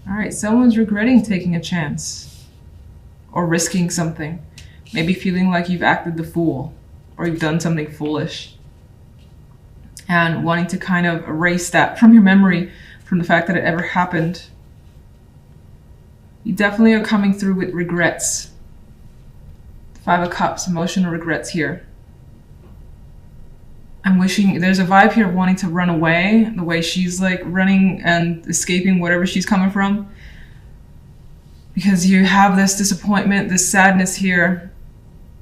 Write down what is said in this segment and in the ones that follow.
All right, someone's regretting taking a chance or risking something. Maybe feeling like you've acted the fool or you've done something foolish. And wanting to kind of erase that from your memory, from the fact that it ever happened. You definitely are coming through with regrets. 5 of Cups, emotional regrets here. I'm wishing, there's a vibe here of wanting to run away, the way she's like running and escaping whatever she's coming from. Because you have this disappointment, this sadness here.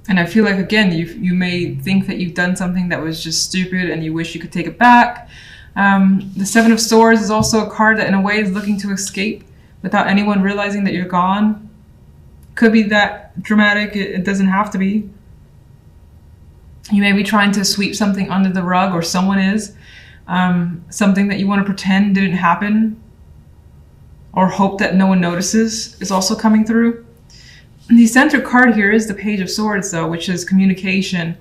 And I feel like, again, you may think that you've done something that was just stupid and you wish you could take it back. The 7 of Swords is also a card that in a way is looking to escape without anyone realizing that you're gone. Could be that dramatic, it doesn't have to be. You may be trying to sweep something under the rug, or someone is. Something that you want to pretend didn't happen, or hope that no one notices, is also coming through. The center card here is the Page of Swords, though, which is communication.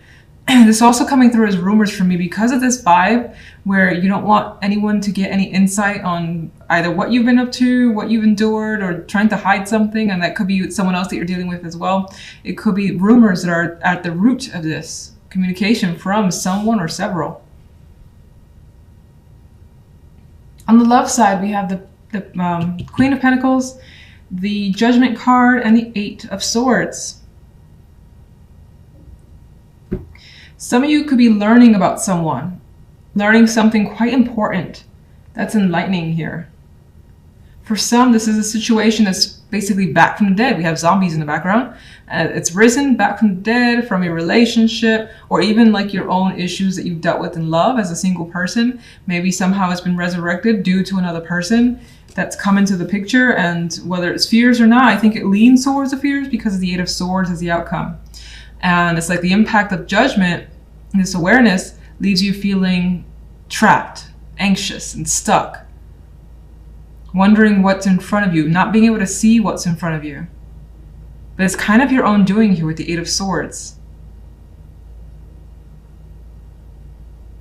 This is also coming through as rumors for me because of this vibe where you don't want anyone to get any insight on either what you've been up to, what you've endured, or trying to hide something, and that could be someone else that you're dealing with as well. It could be rumors that are at the root of this. Communication from someone or several. On the love side, we have the Queen of Pentacles, the Judgment card, and the 8 of Swords. Some of you could be learning about someone, learning something quite important. That's enlightening here. For some, this is a situation that's basically back from the dead. We have zombies in the background. It's risen back from the dead, from a relationship, or even like your own issues that you've dealt with in love as a single person. Maybe somehow it's been resurrected due to another person that's come into the picture. And whether it's fears or not, I think it leans towards the fears because the 8 of Swords is the outcome. And it's like the impact of judgment, this awareness, leaves you feeling trapped, anxious, and stuck. Wondering what's in front of you, not being able to see what's in front of you. But it's kind of your own doing here with the 8 of Swords.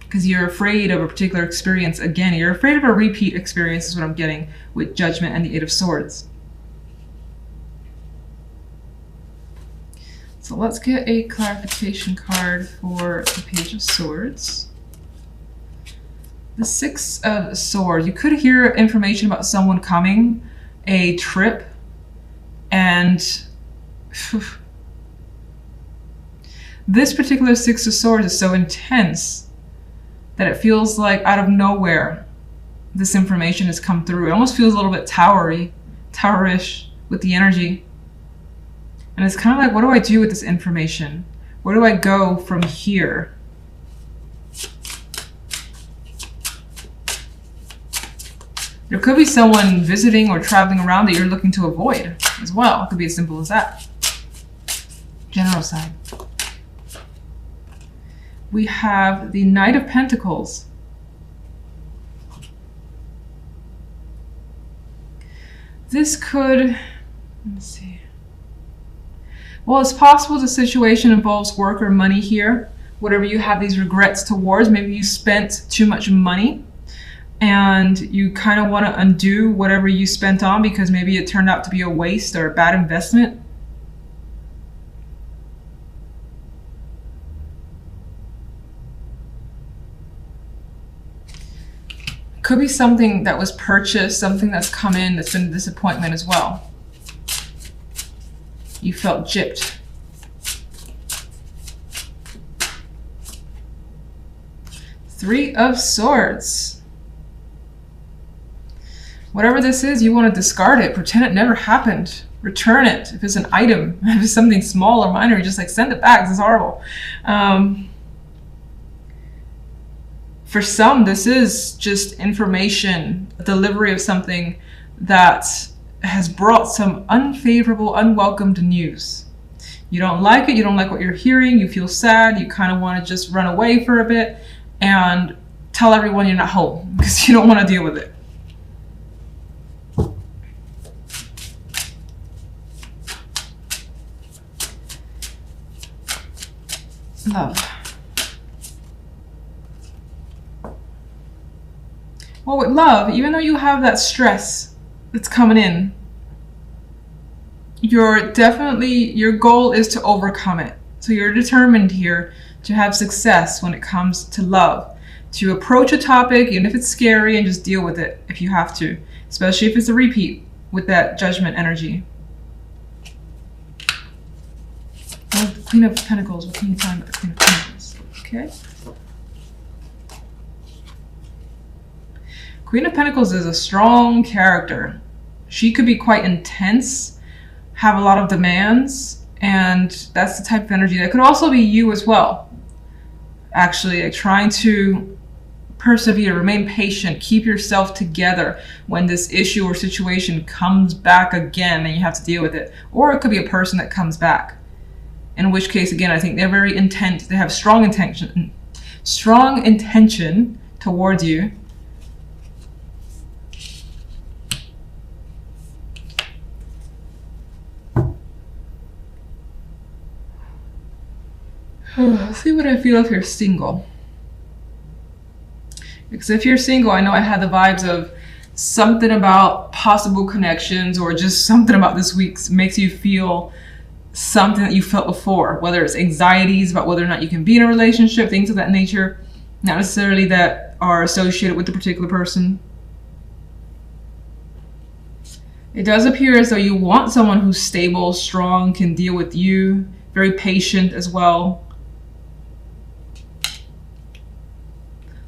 Because you're afraid of a particular experience. Again, you're afraid of a repeat experience is what I'm getting with Judgment and the 8 of Swords. So let's get a clarification card for the Page of Swords. The 6 of Swords. You could hear information about someone coming, a trip, and this particular 6 of Swords is so intense that it feels like out of nowhere this information has come through. It almost feels a little bit towerish with the energy. And it's kind of like, what do I do with this information? Where do I go from here? There could be someone visiting or traveling around that you're looking to avoid as well. It could be as simple as that. General side. We have the Knight of Pentacles. This could, let's see. Well, it's possible the situation involves work or money here. Whatever you have these regrets towards, maybe you spent too much money and you kind of want to undo whatever you spent on because maybe it turned out to be a waste or a bad investment. Could be something that was purchased, something that's come in that's been a disappointment as well. You felt gypped. Three of Swords. Whatever this is, you want to discard it. Pretend it never happened. Return it. If it's an item, if it's something small or minor, you just like send it back. This is horrible. For some, this is just information, a delivery of something that has brought some unfavorable, unwelcomed news. You don't like it, you don't like what you're hearing, you feel sad, you kind of want to just run away for a bit and tell everyone you're not home because you don't want to deal with it. Love. Well, with love, even though you have that stress that's coming in. Your goal is to overcome it. So you're determined here to have success when it comes to love, to approach a topic, even if it's scary, and just deal with it if you have to, especially if it's a repeat with that judgment energy. The Queen of Pentacles. What can you find about the Queen of Pentacles? Okay. Queen of Pentacles is a strong character. She could be quite intense, have a lot of demands, and that's the type of energy that could also be you as well. Actually, like trying to persevere, remain patient, keep yourself together when this issue or situation comes back again and you have to deal with it. Or it could be a person that comes back. In which case, again, I think they're very intent. They have strong intention towards you. Let's see what I feel if you're single. Because if you're single, I know I had the vibes of something about possible connections, or just something about this week makes you feel something that you felt before, whether it's anxieties about whether or not you can be in a relationship, things of that nature, not necessarily that are associated with the particular person. It does appear as though you want someone who's stable, strong, can deal with you, very patient as well.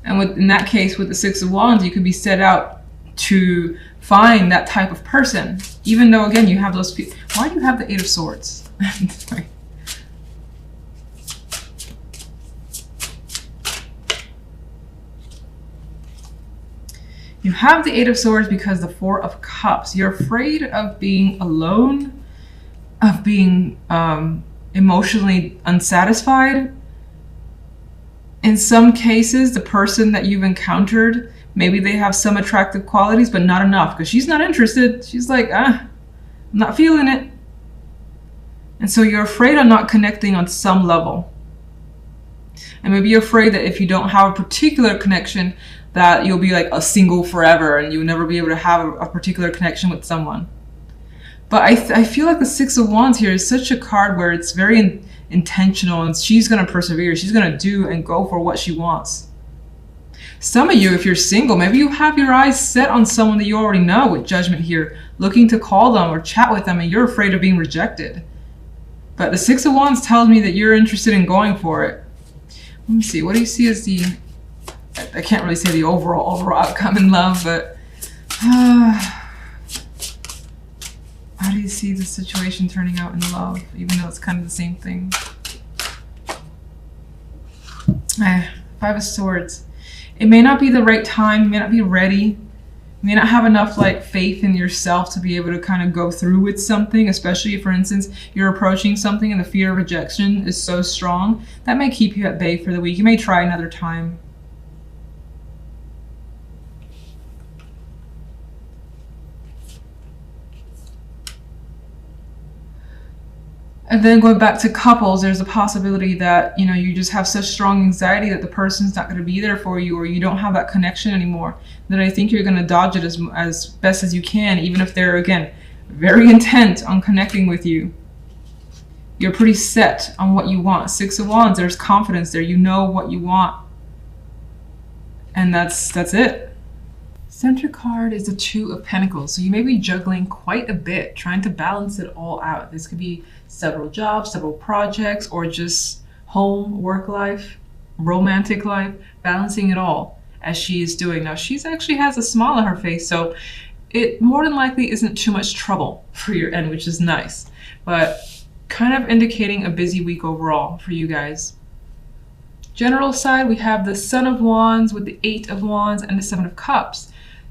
And in that case, with the Six of Wands, you could be set out to find that type of person. Even though, again, you have those people. Why do you have the Eight of Swords? Sorry. You have the Eight of Swords because the Four of Cups. You're afraid of being alone, of being emotionally unsatisfied. In some cases, the person that you've encountered, maybe they have some attractive qualities, but not enough, because she's not interested. She's like, I'm not feeling it. And so you're afraid of not connecting on some level. And maybe you're afraid that if you don't have a particular connection, that you'll be like a single forever and you'll never be able to have a particular connection with someone. But I feel like the Six of Wands here is such a card where it's very intentional, and she's going to persevere. She's going to do and go for what she wants. Some of you, if you're single, maybe you have your eyes set on someone that you already know with Judgment here, looking to call them or chat with them, and you're afraid of being rejected. But the Six of Wands tells me that you're interested in going for it. Let me see. What do you see as the... I can't really say the overall outcome in love, but... how do you see the situation turning out in love, even though it's kind of the same thing? Five of Swords. It may not be the right time, you may not be ready, you may not have enough like faith in yourself to be able to kind of go through with something, especially if, for instance, you're approaching something and the fear of rejection is so strong. That may keep you at bay for the week. You may try another time. And then going back to couples, there's a possibility that, you know, you just have such strong anxiety that the person's not going to be there for you, or you don't have that connection anymore, that I think you're going to dodge it as best as you can, even if they're, again, very intent on connecting with you. You're pretty set on what you want. Six of Wands, there's confidence there. You know what you want. And that's it. Center card is the Two of Pentacles. So you may be juggling quite a bit, trying to balance it all out. This could be several jobs, several projects, or just home, work life, romantic life, balancing it all as she is doing. Now, she's actually has a smile on her face, so it more than likely isn't too much trouble for your end, which is nice, but kind of indicating a busy week overall for you guys. General side, we have the Son of Wands with the Eight of Wands and the Seven of Cups.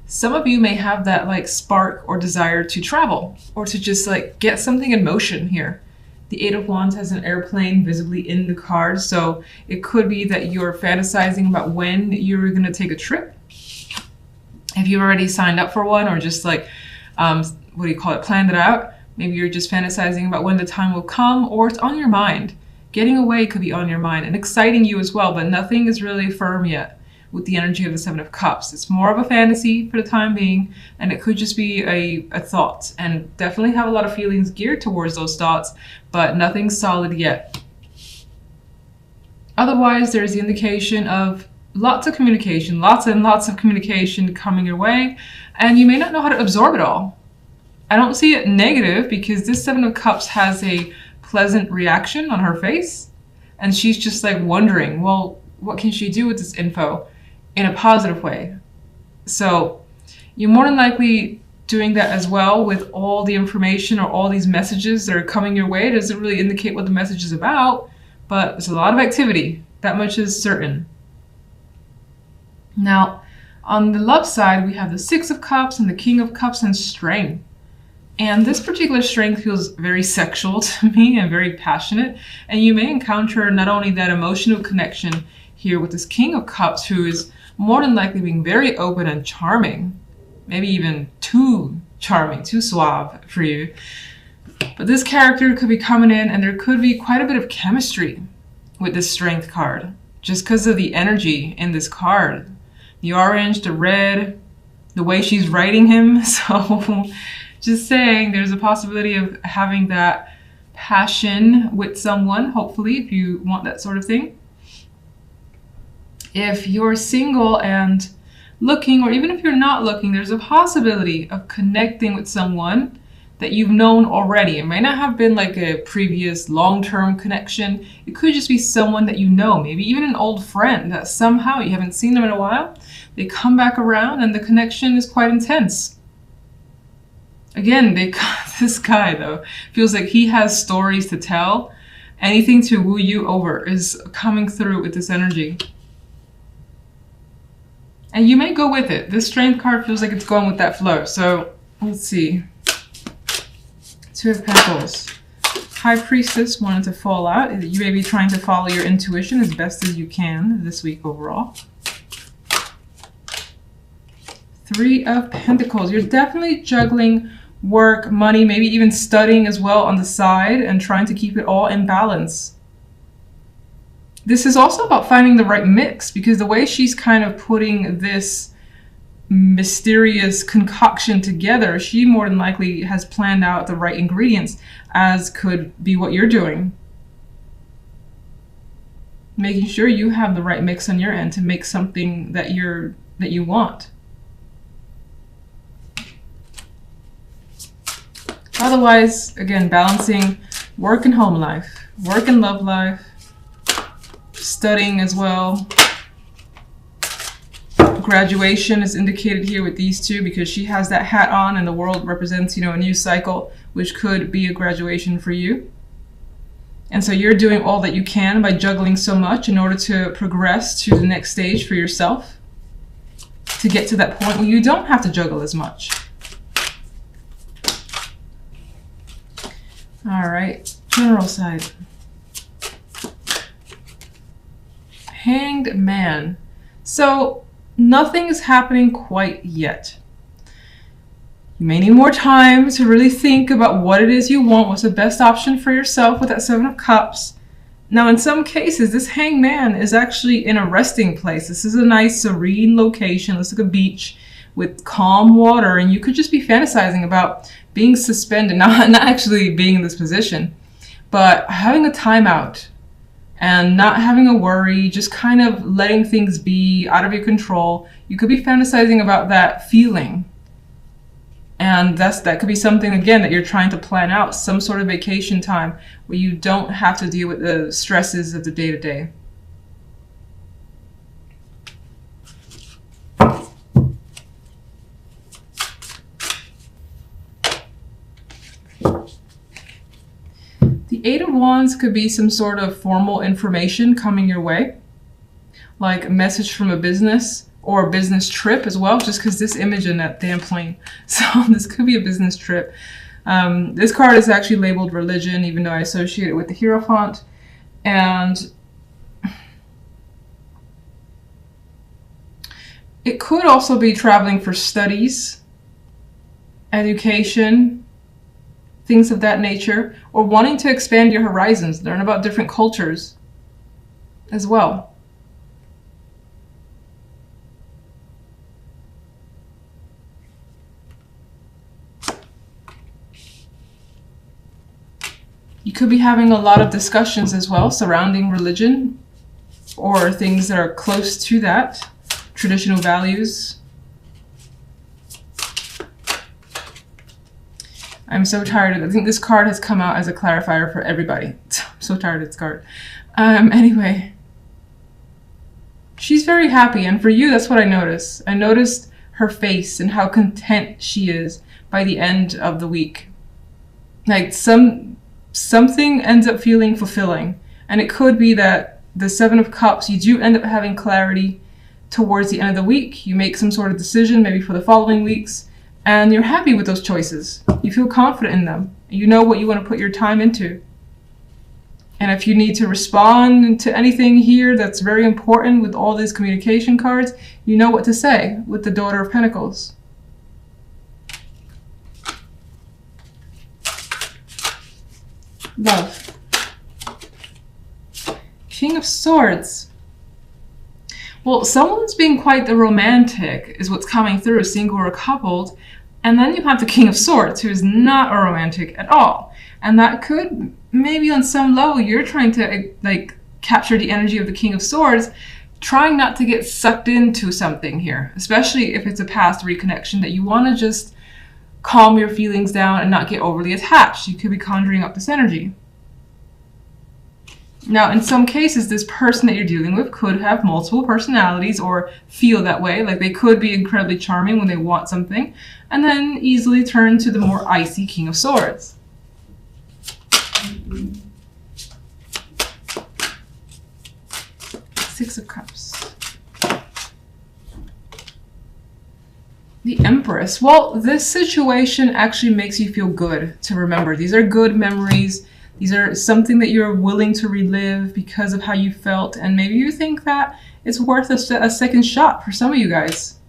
Some of you may have that like spark or desire to travel, or to just like get something in motion here. The Eight of Wands has an airplane visibly in the card, so it could be that you're fantasizing about when you're going to take a trip. If you've already signed up for one, or just like, what do you call it, planned it out. Maybe you're just fantasizing about when the time will come, or it's on your mind. Getting away could be on your mind and exciting you as well, but nothing is really firm yet. with the energy of the Seven of Cups. It's more of a fantasy for the time being, and it could just be a thought, and definitely have a lot of feelings geared towards those thoughts, but nothing solid yet. Otherwise, there's the indication of lots of communication, lots and lots of communication coming your way, and you may not know how to absorb it all. I don't see it negative because this Seven of Cups has a pleasant reaction on her face, and she's just like wondering, well, what can she do with this info in a positive way? So you're more than likely doing that as well with all the information or all these messages that are coming your way. It doesn't really indicate what the message is about, but there's a lot of activity. That much is certain. Now, on the love side, we have the Six of Cups and the King of Cups and strength. And this particular strength feels very sexual to me and very passionate. And you may encounter not only that emotional connection here with this King of Cups, who is more than likely being very open and charming, maybe even too charming, too suave for you. But this character could be coming in, and there could be quite a bit of chemistry with this strength card, just because of the energy in this card. The orange, the red, the way she's writing him. So just saying, there's a possibility of having that passion with someone, hopefully, if you want that sort of thing. If you're single and looking, or even if you're not looking, there's a possibility of connecting with someone that you've known already. It might not have been like a previous long-term connection. It could just be someone that you know, maybe even an old friend that somehow you haven't seen them in a while. They come back around and the connection is quite intense. Again, this guy though feels like he has stories to tell. Anything to woo you over is coming through with this energy. And you may go with it. This strength card feels like it's going with that flow. So let's see. Two of Pentacles. High Priestess wanted to fall out. You may be trying to follow your intuition as best as you can this week overall. Three of Pentacles. You're definitely juggling work, money, maybe even studying as well on the side and trying to keep it all in balance. This is also about finding the right mix, because the way she's kind of putting this mysterious concoction together, she more than likely has planned out the right ingredients, as could be what you're doing. Making sure you have the right mix on your end to make something that you want. Otherwise, again, balancing work and home life, work and love life, studying as well. Graduation is indicated here with these two because she has that hat on and the world represents, a new cycle, which could be a graduation for you. And so you're doing all that you can by juggling so much in order to progress to the next stage for yourself, to get to that point where you don't have to juggle as much. All right, general side. Hanged Man. So nothing is happening quite yet. You may need more time to really think about what it is you want, what's the best option for yourself with that Seven of Cups. Now, in some cases, this Hanged Man is actually in a resting place. This is a nice, serene location. Looks like a beach with calm water, and you could just be fantasizing about being suspended, not actually being in this position, but having a timeout and not having a worry, just kind of letting things be out of your control. You could be fantasizing about that feeling. And that could be something, again, that you're trying to plan out, some sort of vacation time where you don't have to deal with the stresses of the day-to-day. The Eight of Wands could be some sort of formal information coming your way, like a message from a business or a business trip as well, just because this image in that damn plane. So this could be a business trip. This card is actually labeled religion, even though I associate it with the Hierophant. And it could also be traveling for studies, education, things of that nature, or wanting to expand your horizons, learn about different cultures as well. You could be having a lot of discussions as well surrounding religion or things that are close to that, traditional values. I'm so tired of it. I think this card has come out as a clarifier for everybody. I'm so tired of this card. Anyway, she's very happy, and for you, that's what I noticed. I noticed her face and how content she is by the end of the week. Like something ends up feeling fulfilling, and it could be that the Seven of Cups, you do end up having clarity towards the end of the week. You make some sort of decision, maybe for the following weeks, and you're happy with those choices. You feel confident in them. You know what you want to put your time into. And if you need to respond to anything here that's very important with all these communication cards, you know what to say with the Daughter of Pentacles. Love. King of Swords. Well, someone's being quite the romantic is what's coming through, single or coupled. And then you have the King of Swords, who is not a romantic at all. And that could, maybe on some level, you're trying to like capture the energy of the King of Swords, trying not to get sucked into something here, especially if it's a past reconnection that you want to just calm your feelings down and not get overly attached. You could be conjuring up this energy. Now, in some cases, this person that you're dealing with could have multiple personalities or feel that way. Like they could be incredibly charming when they want something and then easily turn to the more icy King of Swords. Six of Cups. The Empress. Well, this situation actually makes you feel good to remember. These are good memories. These are something that you're willing to relive because of how you felt. And maybe you think that it's worth a second shot for some of you guys.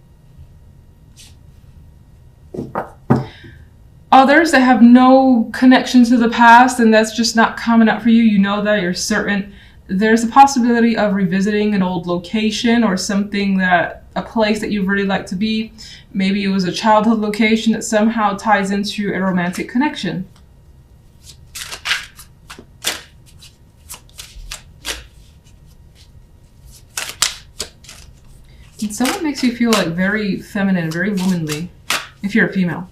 Others that have no connection to the past and that's just not coming up for you, you know that, you're certain. There's a possibility of revisiting an old location or something that, a place that you'd really like to be. Maybe it was a childhood location that somehow ties into a romantic connection. And someone makes you feel like very feminine, very womanly, if you're a female.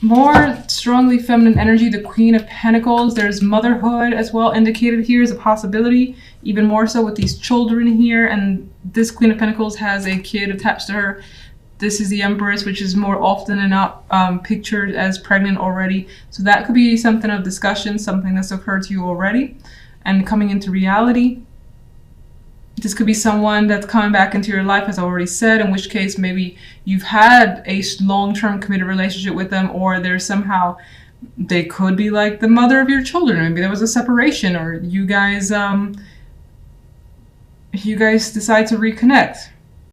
More strongly feminine energy, the Queen of Pentacles. There's motherhood as well indicated here as a possibility, even more so with these children here. And this Queen of Pentacles has a kid attached to her. This is the Empress, which is more often than not pictured as pregnant already. So that could be something of discussion, something that's occurred to you already and coming into reality. This could be someone that's coming back into your life, as I already said, in which case maybe you've had a long-term committed relationship with them, or there's somehow, they could be like the mother of your children. Maybe there was a separation, or you guys decide to reconnect.